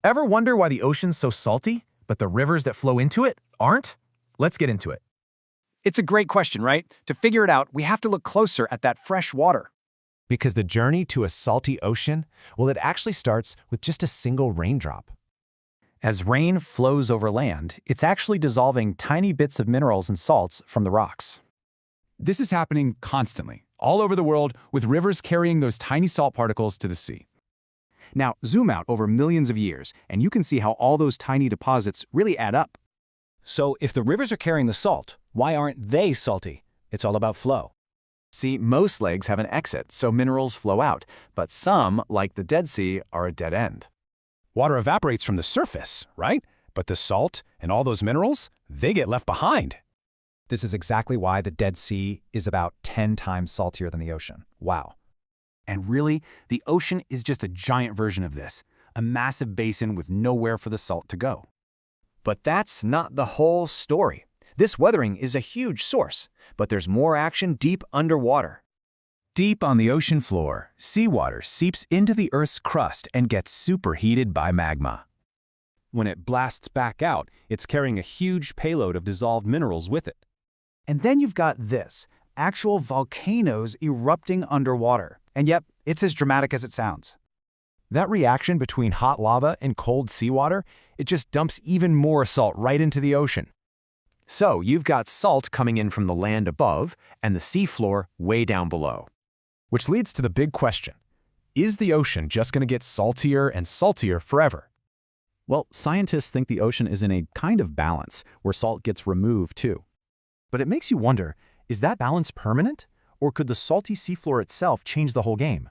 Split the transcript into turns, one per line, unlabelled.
Ever wonder why the ocean's so salty, but the rivers that flow into it aren't? Let's get into it.
It's a great question, right? To figure it out, we have to look closer at that fresh water.
Because the journey to a salty ocean, well, it actually starts with just a single raindrop.
As rain flows over land, it's actually dissolving tiny bits of minerals and salts from the rocks.
This is happening constantly, all over the world, with rivers carrying those tiny salt particles to the sea.
Now, zoom out over millions of years, and you can see how all those tiny deposits really add up.
So if the rivers are carrying the salt, why aren't they salty? It's all about flow.
See, most lakes have an exit, so minerals flow out, but some, like the Dead Sea, are a dead end.
Water evaporates from the surface, right? But the salt and all those minerals, they get left behind.
This is exactly why the Dead Sea is about 10 times saltier than the ocean. Wow.
And really, the ocean is just a giant version of this, a massive basin with nowhere for the salt to go.
But that's not the whole story. This weathering is a huge source, but there's more action deep underwater.
Deep on the ocean floor, seawater seeps into the Earth's crust and gets superheated by magma.
When it blasts back out, it's carrying a huge payload of dissolved minerals with it.
And then you've got this, actual volcanoes erupting underwater. And yep, it's as dramatic as it sounds.
That reaction between hot lava and cold seawater, it just dumps even more salt right into the ocean.
So you've got salt coming in from the land above and the seafloor way down below.
Which leads to the big question. Is the ocean just going to get saltier and saltier forever?
Well, scientists think the ocean is in a kind of balance, where salt gets removed too. But it makes you wonder, is that balance permanent? Or could the salty seafloor itself change the whole game?